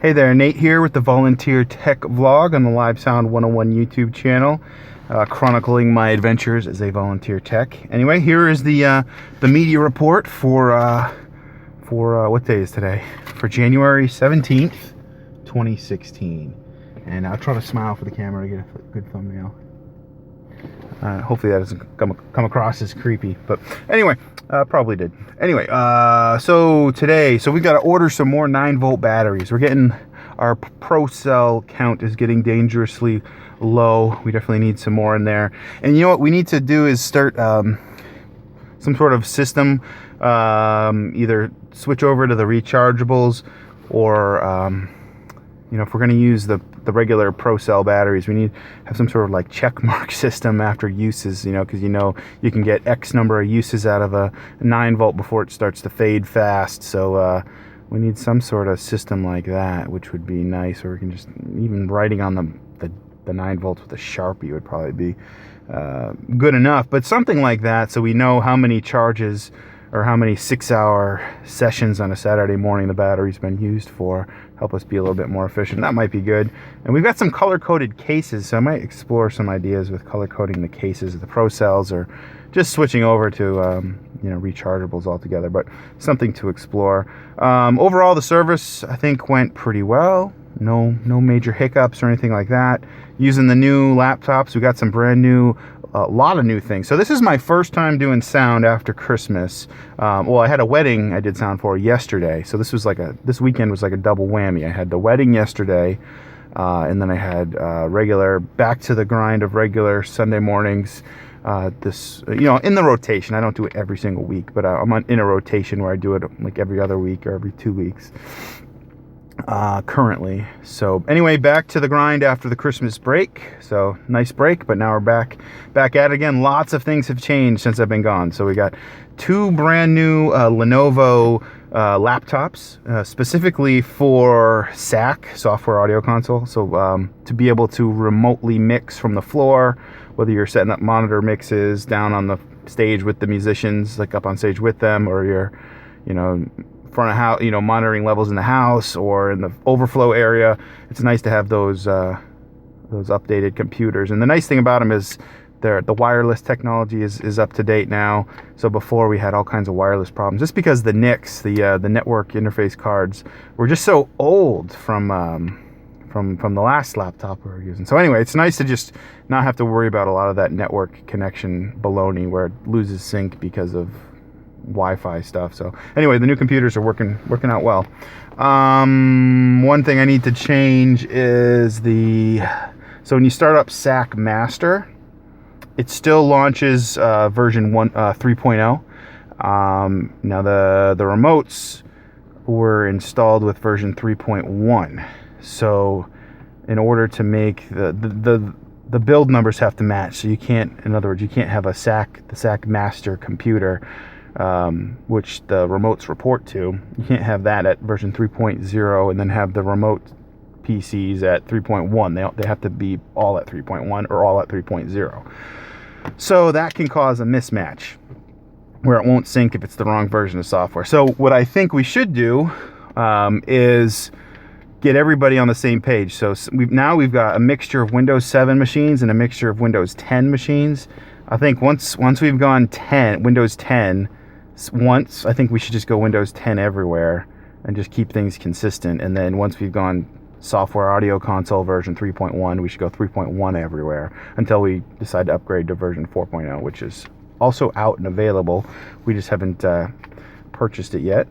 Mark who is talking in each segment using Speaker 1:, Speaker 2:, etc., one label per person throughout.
Speaker 1: Hey there, Nate here with the Volunteer Tech Vlog on the Live Sound 101 YouTube channel, chronicling my adventures as a volunteer tech. Anyway, here is the media report for what day is today? For January 17th, 2016. And I'll try to smile for the camera to get a good thumbnail. Hopefully that doesn't come across as creepy, but anyway, probably did. Anyway, so today, we got to order some more 9-volt batteries. We're getting, our pro cell count is getting dangerously low. We definitely need some more in there. And you know what we need to do is start some sort of system, either switch over to the rechargeables or, you know, if we're going to use the regular pro cell batteries, we need to have some sort of like check mark system after uses, you know, because you can get X number of uses out of a 9-volt before it starts to fade fast. So we need some sort of system like that, which would be nice. Or we can just, even writing on the 9 volts with a Sharpie would probably be good enough. But something like that, so we know how many charges or how many 6-hour sessions on a Saturday morning the battery's been used for, help us be a little bit more efficient. That might be good. And we've got some color-coded cases, so I might explore some ideas with color-coding the cases of the Pro Cells, or just switching over to you know, rechargeables altogether, but something to explore. Overall, the service, I think, went pretty well. No major hiccups or anything like that. Using the new laptops, we got some brand new, a lot of new things. So this is my first time doing sound after Christmas. Well, I had a wedding I did sound for yesterday, so this weekend was like a double whammy. I had the wedding yesterday, and then I had regular, back to the grind of regular Sunday mornings. This, you know, in the rotation. I don't do it every single week, but I'm in a rotation where I do it like every other week or every 2 weeks. Currently. So anyway, back to the grind after the Christmas break. So nice break, but now we're back at it again. Lots of things have changed since I've been gone. So we got 2 brand new Lenovo laptops, specifically for SAC, software audio console. So to be able to remotely mix from the floor, whether you're setting up monitor mixes down on the stage with the musicians, like up on stage with them, or you're, you know, front of house, you know, monitoring levels in the house or in the overflow area. It's nice to have those updated computers. And the nice thing about them is the wireless technology is up to date now. So before we had all kinds of wireless problems, just because the NICs, the network interface cards, were just so old from the last laptop we were using. So anyway, it's nice to just not have to worry about a lot of that network connection baloney where it loses sync because of Wi-Fi stuff. So anyway, the new computers are working out well. One thing I need to change is so when you start up SAC Master, it still launches version 3.0. Now the remotes were installed with version 3.1. So in order to make the build numbers have to match. So you can't, in other words, you can't have the SAC Master computer, which the remotes report to. You can't have that at version 3.0 and then have the remote PCs at 3.1. They have to be all at 3.1 or all at 3.0. So that can cause a mismatch where it won't sync if it's the wrong version of software. So what I think we should do is get everybody on the same page. So we've got a mixture of Windows 7 machines and a mixture of Windows 10 machines. I think once we've gone Windows 10 once, I think we should just go Windows 10 everywhere and just keep things consistent. And then once we've gone software audio console version 3.1, we should go 3.1 everywhere until we decide to upgrade to version 4.0, which is also out and available. We just haven't purchased it yet.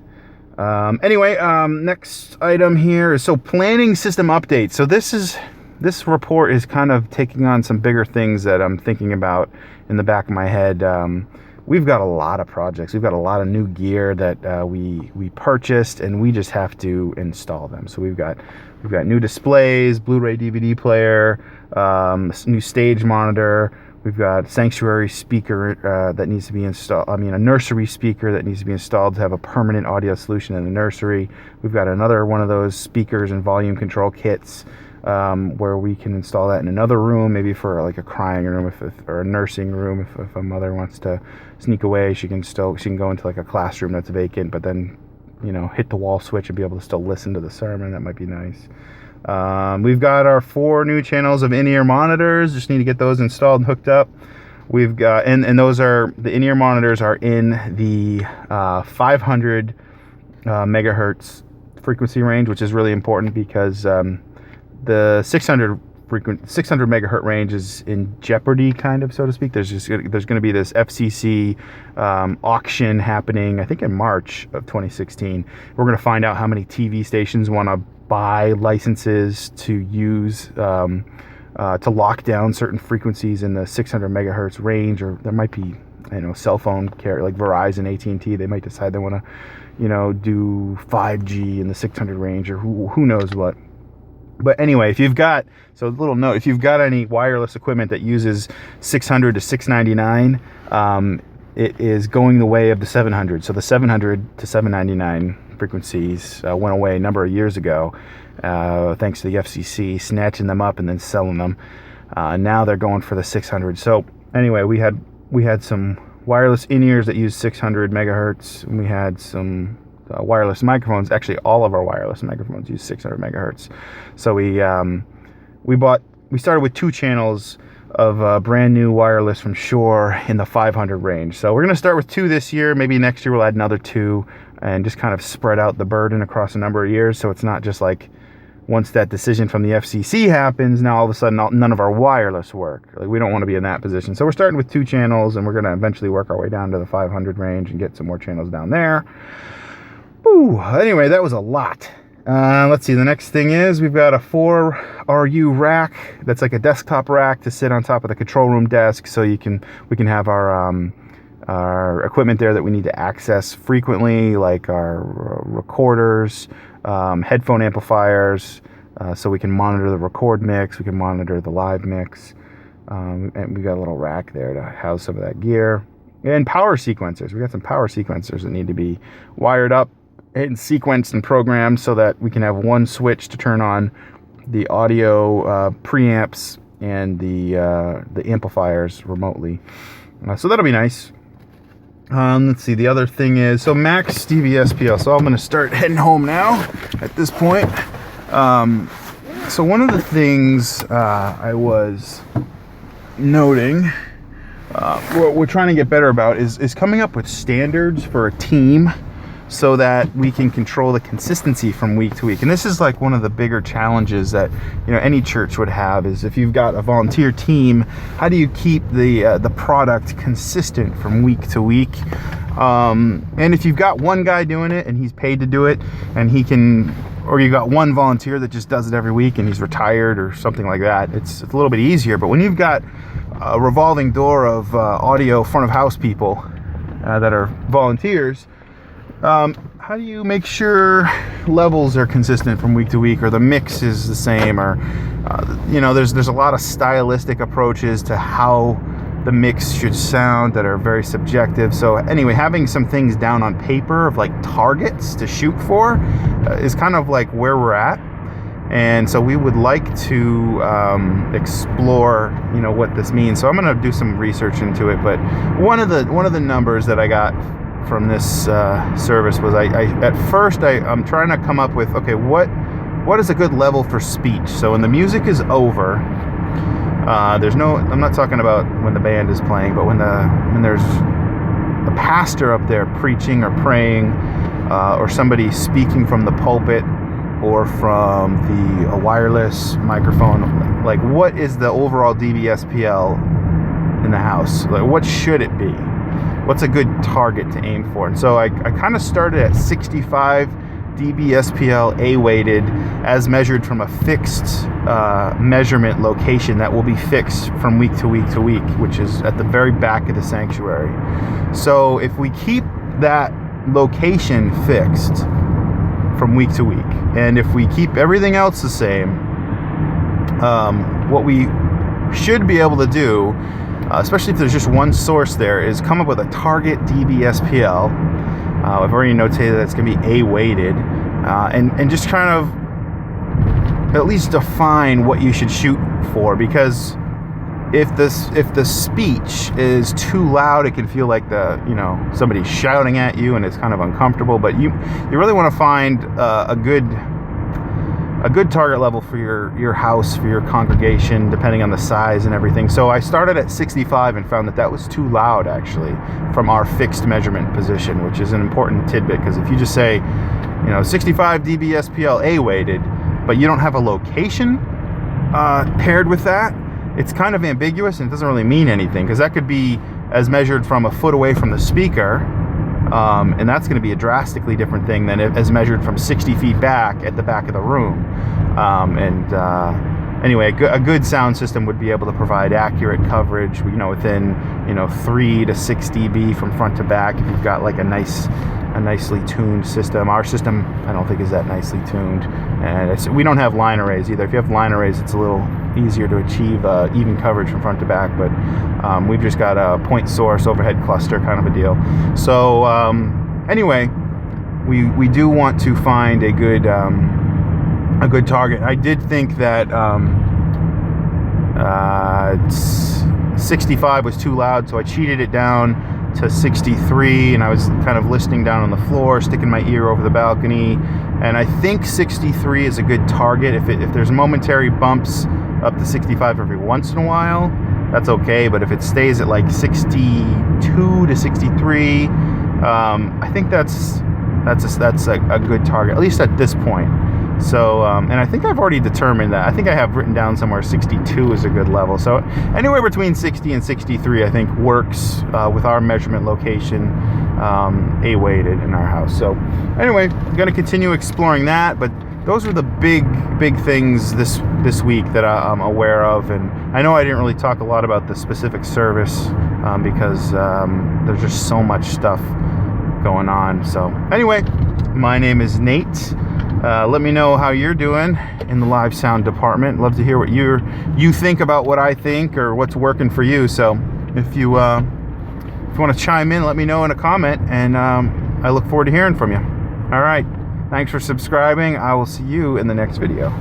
Speaker 1: Anyway, next item here is planning system updates. So this report is kind of taking on some bigger things that I'm thinking about in the back of my head. We've got a lot of projects. We've got a lot of new gear that we purchased, and we just have to install them. So we've got new displays, Blu-ray DVD player, new stage monitor. We've got sanctuary speaker that needs to be installed. I mean, a nursery speaker that needs to be installed to have a permanent audio solution in the nursery. We've got another one of those speakers and volume control kits where we can install that in another room, maybe for like a crying room or a nursing room. If a mother wants to sneak away, she can go into like a classroom that's vacant, but then hit the wall switch and be able to still listen to the sermon. That might be nice. We've got our 4 new channels of in-ear monitors. Just need to get those installed and hooked up. We've got, and those are, the in-ear monitors are in the 500 megahertz frequency range, which is really important because the 600 megahertz range is in jeopardy, kind of, so to speak. There's going to be this FCC auction happening, I think in March of 2016. We're going to find out how many TV stations want to buy licenses to use to lock down certain frequencies in the 600 megahertz range, or there might be, cell phone carrier like Verizon, AT&T. They might decide they want to, do 5G in the 600 range, or who knows what. But anyway, if you've got any wireless equipment that uses 600 to 699, it is going the way of the 700. So the 700 to 799 frequencies went away a number of years ago, thanks to the FCC snatching them up and then selling them. Now they're going for the 600. So anyway, we had some wireless in-ears that use 600 megahertz, and we had some wireless microphones. Actually, all of our wireless microphones use 600 megahertz. So we started with 2 channels of brand new wireless from Shure in the 500 range. So we're going to start with 2 this year. Maybe next year we'll add another 2 and just kind of spread out the burden across a number of years. So it's not just like once that decision from the FCC happens, now all of a sudden none of our wireless work. Like, we don't want to be in that position. So we're starting with 2 channels, and we're going to eventually work our way down to the 500 range and get some more channels down there. Ooh, anyway, that was a lot. Let's see, the next thing is we've got a 4RU rack that's like a desktop rack to sit on top of the control room desk, so we can have our equipment there that we need to access frequently, like our recorders, headphone amplifiers, so we can monitor the record mix, we can monitor the live mix, and we got a little rack there to house some of that gear. And power sequencers. We got some power sequencers that need to be wired up and sequenced and programmed so that we can have one switch to turn on the audio preamps and the amplifiers remotely. So that'll be nice. Let's see, the other thing is, so Max DVSPL. So I'm going to start heading home now at this point. So one of the things I was noting, what we're trying to get better about is coming up with standards for a team so that we can control the consistency from week to week. And this is like one of the bigger challenges that any church would have, is if you've got a volunteer team, how do you keep the product consistent from week to week? And if you've got one guy doing it and he's paid to do it, and he can, or you got one volunteer that just does it every week and he's retired or something like that, it's a little bit easier. But when you've got a revolving door of audio front of house people that are volunteers, how do you make sure levels are consistent from week to week, or the mix is the same, or there's a lot of stylistic approaches to how the mix should sound that are very subjective. So anyway, having some things down on paper of like targets to shoot for is kind of like where we're at. And so we would like to explore, what this means. So I'm going to do some research into it. But one of the numbers that I got from this service was I'm trying to come up with, okay, what is a good level for speech? So when the music is over, I'm not talking about when the band is playing, but when there's a pastor up there preaching or praying, or somebody speaking from the pulpit or from a wireless microphone, like, what is the overall dBSPL in the house? Like, what should it be? What's a good target to aim for? And so I kind of started at 65 dBSPL A-weighted, as measured from a fixed measurement location that will be fixed from week to week to week, which is at the very back of the sanctuary. So if we keep that location fixed from week to week, and if we keep everything else the same, what we should be able to do, especially if there's just one source there, is come up with a target dBSPL. I've already notated that's going to be A-weighted, and just kind of at least define what you should shoot for, because if the speech is too loud, it can feel like somebody's shouting at you, and it's kind of uncomfortable. But you really want to find a good target level for your house, for your congregation, depending on the size and everything. So I started at 65 and found that was too loud, actually, from our fixed measurement position, which is an important tidbit, because if you just say 65 dB SPL A weighted, but you don't have a location paired with that, it's kind of ambiguous and it doesn't really mean anything, because that could be as measured from a foot away from the speaker, and that's going to be a drastically different thing than as measured from 60 feet back at the back of the room. Anyway, a good sound system would be able to provide accurate coverage, within 3 to 6 dB from front to back, if you've got like a nicely tuned system. Our system, I don't think, is that nicely tuned, and we don't have line arrays either. If you have line arrays, it's a little easier to achieve even coverage from front to back, but we've just got a point source overhead cluster kind of a deal. So anyway, we do want to find a good target. I did think that 65 was too loud, so I cheated it down to 63, and I was kind of listening down on the floor, sticking my ear over the balcony, and I think 63 is a good target. If there's momentary bumps up to 65 every once in a while, that's okay, but if it stays at like 62 to 63, I think that's a good target, at least at this point. So, and I think I've already determined that. I think I have written down somewhere 62 is a good level. So anywhere between 60 and 63, I think, works with our measurement location, A-weighted in our house. So anyway, I'm going to continue exploring that, but those are the big things this week that I'm aware of. And I know I didn't really talk a lot about the specific service because there's just so much stuff going on. So anyway, my name is Nate. Let me know how you're doing in the live sound department. Love to hear what you think about what I think, or what's working for you. So if you want to chime in, let me know in a comment, and I look forward to hearing from you. All right, thanks for subscribing. I will see you in the next video.